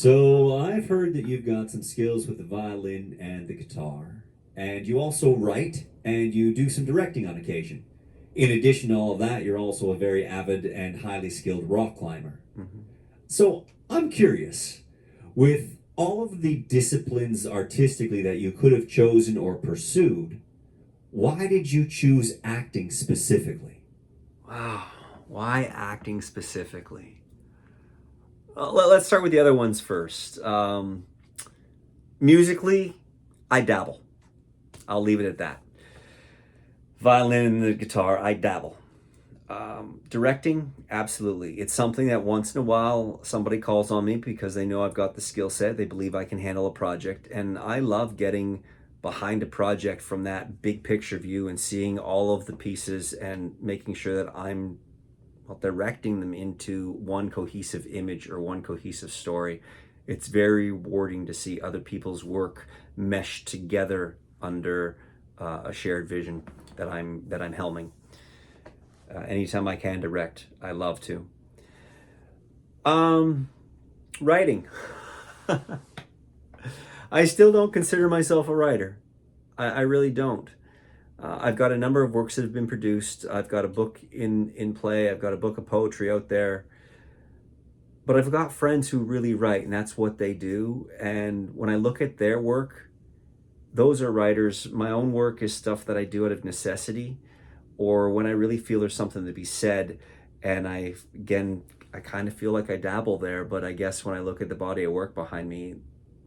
So I've heard that you've got some skills with the violin and the guitar, and you also write and you do some directing on occasion. In addition to all of that, you're also a very avid and highly skilled rock climber. Mhm. So I'm curious, with all of the disciplines artistically that you could have chosen or pursued, why did you choose acting specifically? Wow. Why acting specifically? Let's start with the other ones first. Musically, I dabble. I'll leave it at that. Violin and the guitar, I dabble. Directing, absolutely. It's something that once in a while somebody calls on me because they know I've got the skill set. They believe I can handle a project. And I love getting behind a project from that big picture view and seeing all of the pieces and making sure that I'm directing them into one cohesive image or one cohesive story. It's very rewarding to see other people's work mesh together under a shared vision that I'm helming. Anytime I can direct, I love to. Um, Writing. I still don't consider myself a writer. I really don't. I've got a number of works that have been produced. I've got a book in play. I've got a book of poetry out there. But I've got friends who really write, and that's what they do. And when I look at their work, those are writers. My own work is stuff that I do out of necessity, or when I really feel there's something to be said. And I kind of feel like I dabble there, but I guess when I look at the body of work behind me,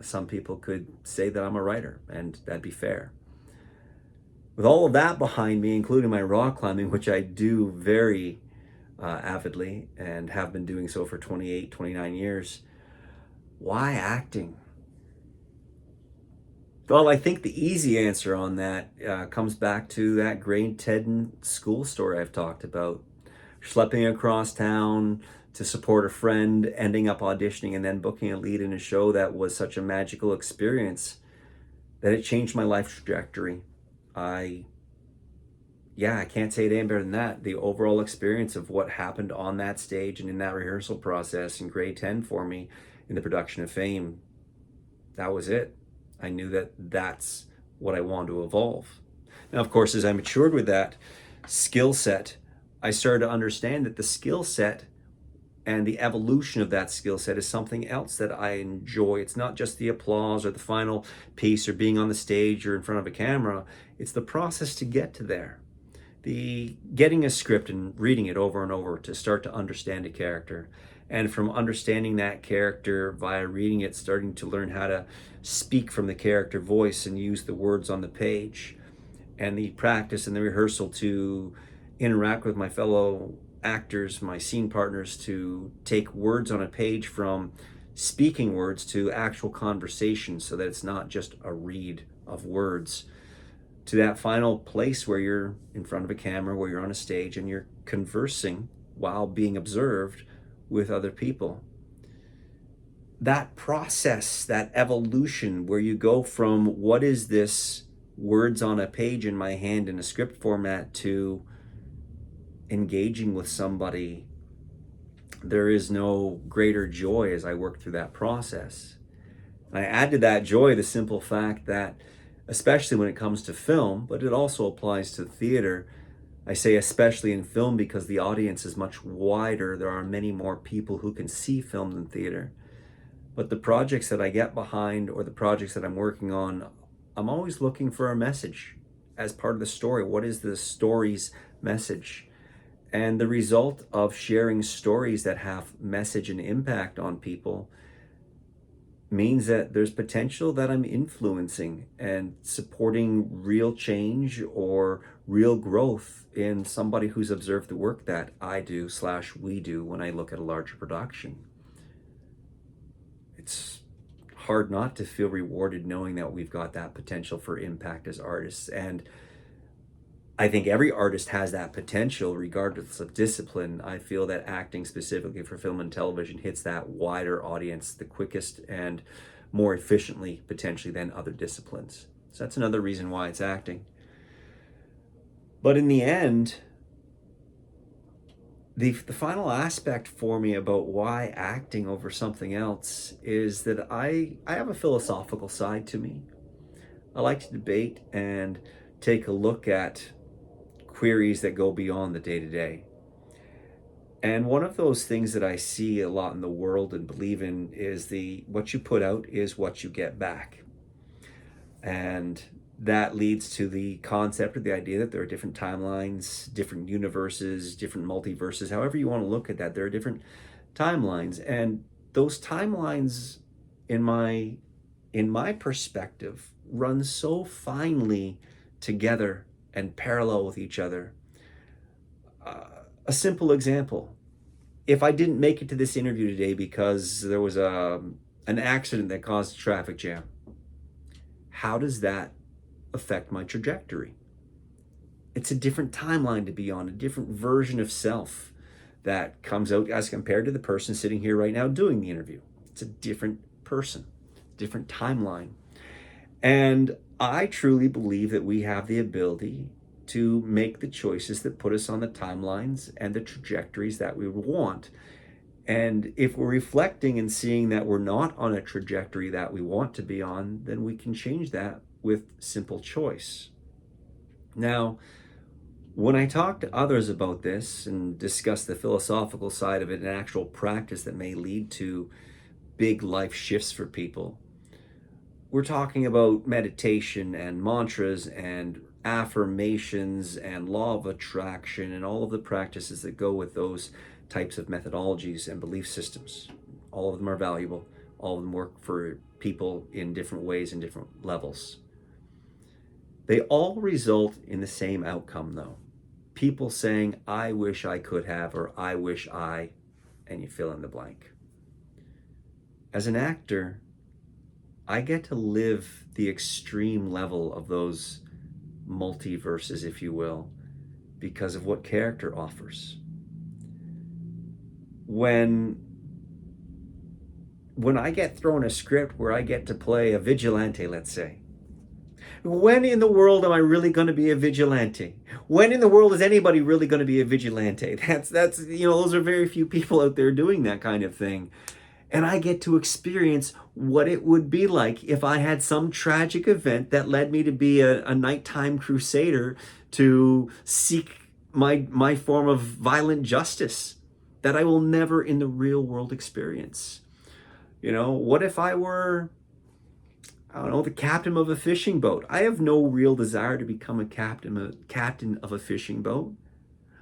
some people could say that I'm a writer, and that'd be fair. With all of that behind me, including my rock climbing, which I do very avidly and have been doing so for 28, 29 years, why acting? Well, I think the easy answer on that comes back to that grade 10 school story I've talked about. Schlepping across town to support a friend, ending up auditioning and then booking a lead in a show that was such a magical experience that it changed my life trajectory. I Yeah, I can't say it any better than that. The overall experience of what happened on that stage and in that rehearsal process in grade 10 for me in the production of Fame, that was it. I knew that that's what I wanted to evolve. Now, of course, as I matured with that skill set, I started to understand that the skill set and the evolution of that skill set is something else that I enjoy. It's not just the applause or the final piece or being on the stage or in front of a camera. It's the process to get to there. The getting a script and reading it over and over to start to understand a character, and from understanding that character via reading it, starting to learn how to speak from the character voice and use the words on the page, and the practice and the rehearsal to interact with my fellow actors, my scene partners, to take words on a page from speaking words to actual conversation so that it's not just a read of words, to that final place where you're in front of a camera, where you're on a stage and you're conversing while being observed with other people. That process, that evolution where you go from what is this words on a page in my hand in a script format to engaging with somebody, there is no greater joy as I work through that process. And I add to that joy the simple fact that, especially when it comes to film, but it also applies to theater. I say especially in film because the audience is much wider. There are many more people who can see film than theater. But the projects that I get behind or the projects that I'm working on, I'm always looking for a message as part of the story. What is the story's message? And the result of sharing stories that have message and impact on people means that there's potential that I'm influencing and supporting real change or real growth in somebody who's observed the work that I do / we do when I look at a larger production. It's hard not to feel rewarded knowing that we've got that potential for impact as artists. And I think every artist has that potential regardless of discipline. I feel that acting specifically for film and television hits that wider audience the quickest and more efficiently potentially than other disciplines. So that's another reason why it's acting. But in the end, the final aspect for me about why acting over something else is that I have a philosophical side to me. I like to debate and take a look at queries that go beyond the day to day. And one of those things that I see a lot in the world and believe in is the what you put out is what you get back. And that leads to the concept or the idea that there are different timelines, different universes, different multiverses, however you want to look at that. There are different timelines. And those timelines in my perspective run so finely together and parallel with each other. A simple example. If I didn't make it to this interview today because there was an accident that caused a traffic jam, how does that affect my trajectory? It's a different timeline to be on, a different version of self that comes out as compared to the person sitting here right now doing the interview. It's a different person, different timeline. And I truly believe that we have the ability to make the choices that put us on the timelines and the trajectories that we want. And if we're reflecting and seeing that we're not on a trajectory that we want to be on, then we can change that with simple choice. Now, when I talk to others about this and discuss the philosophical side of it and actual practice that may lead to big life shifts for people, we're talking about meditation and mantras and affirmations and law of attraction and all of the practices that go with those types of methodologies and belief systems. All of them are valuable. All of them work for people in different ways and different levels. They all result in the same outcome, though. People saying, I wish I could have, or I wish I, and you fill in the blank. As an actor, I get to live the extreme level of those multiverses, if you will, because of what character offers. When I get thrown a script where I get to play a vigilante, let's say, when in the world am I really going to be a vigilante? When in the world is anybody really going to be a vigilante? That's those are very few people out there doing that kind of thing. And I get to experience what it would be like if I had some tragic event that led me to be a nighttime crusader to seek my form of violent justice that I will never in the real world experience. What if I were, I don't know, the captain of a fishing boat? I have no real desire to become a captain of a fishing boat.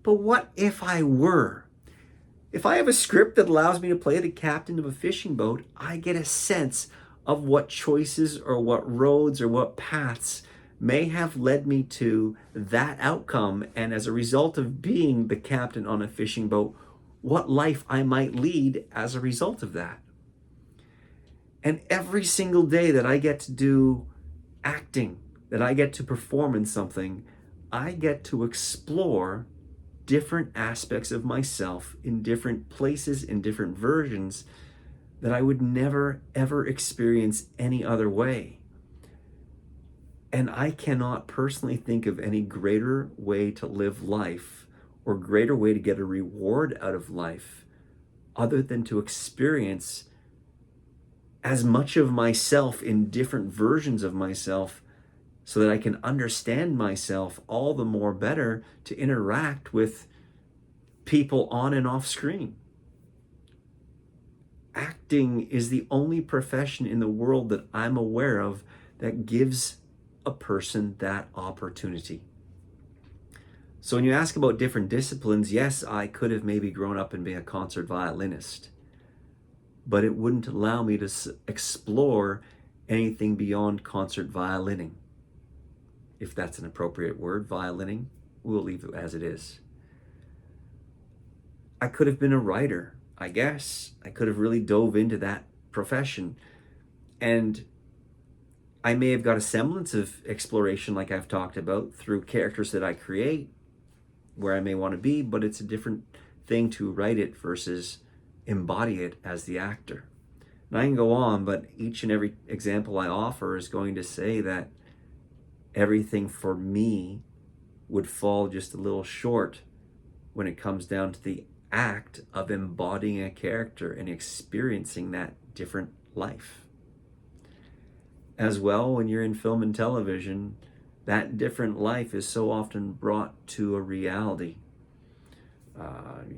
But what if I were? If I have a script that allows me to play the captain of a fishing boat, I get a sense of what choices or what roads or what paths may have led me to that outcome. And as a result of being the captain on a fishing boat, what life I might lead as a result of that. And every single day that I get to do acting, that I get to perform in something, I get to explore different aspects of myself in different places, in different versions that I would never, ever experience any other way. And I cannot personally think of any greater way to live life or greater way to get a reward out of life other than to experience as much of myself in different versions of myself so that I can understand myself all the more better to interact with people on and off screen. Acting is the only profession in the world that I'm aware of that gives a person that opportunity. So when you ask about different disciplines, yes, I could have maybe grown up and been a concert violinist, but it wouldn't allow me to explore anything beyond concert violining. If that's an appropriate word, violining, we'll leave it as it is. I could have been a writer, I guess. I could have really dove into that profession. And I may have got a semblance of exploration like I've talked about through characters that I create where I may want to be, but it's a different thing to write it versus embody it as the actor. And I can go on, but each and every example I offer is going to say that everything for me would fall just a little short when it comes down to the act of embodying a character and experiencing that different life. As well, when you're in film and television, that different life is so often brought to a reality.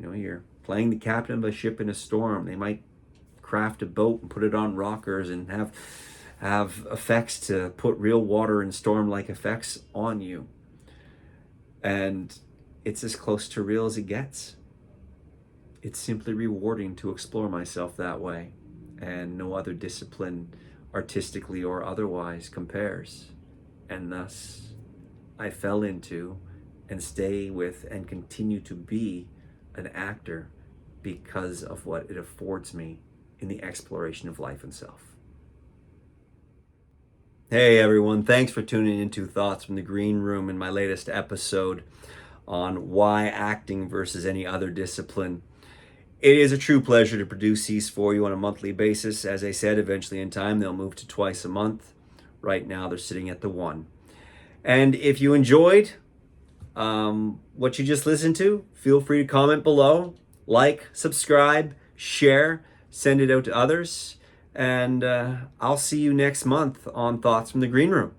You're playing the captain of a ship in a storm. They might craft a boat and put it on rockers and have effects to put real water and storm-like effects on you. And it's as close to real as it gets. It's simply rewarding to explore myself that way, and no other discipline, artistically or otherwise, compares. And thus, I fell into and stay with and continue to be an actor because of what it affords me in the exploration of life and self. Hey everyone, thanks for tuning into Thoughts from the Green Room in my latest episode on why acting versus any other discipline. It is a true pleasure to produce these for you on a monthly basis. As I said, eventually in time they'll move to twice a month. Right now they're sitting at the one. And if you enjoyed what you just listened to, feel free to comment below, like, subscribe, share, send it out to others. And I'll see you next month on Thoughts from the Green Room.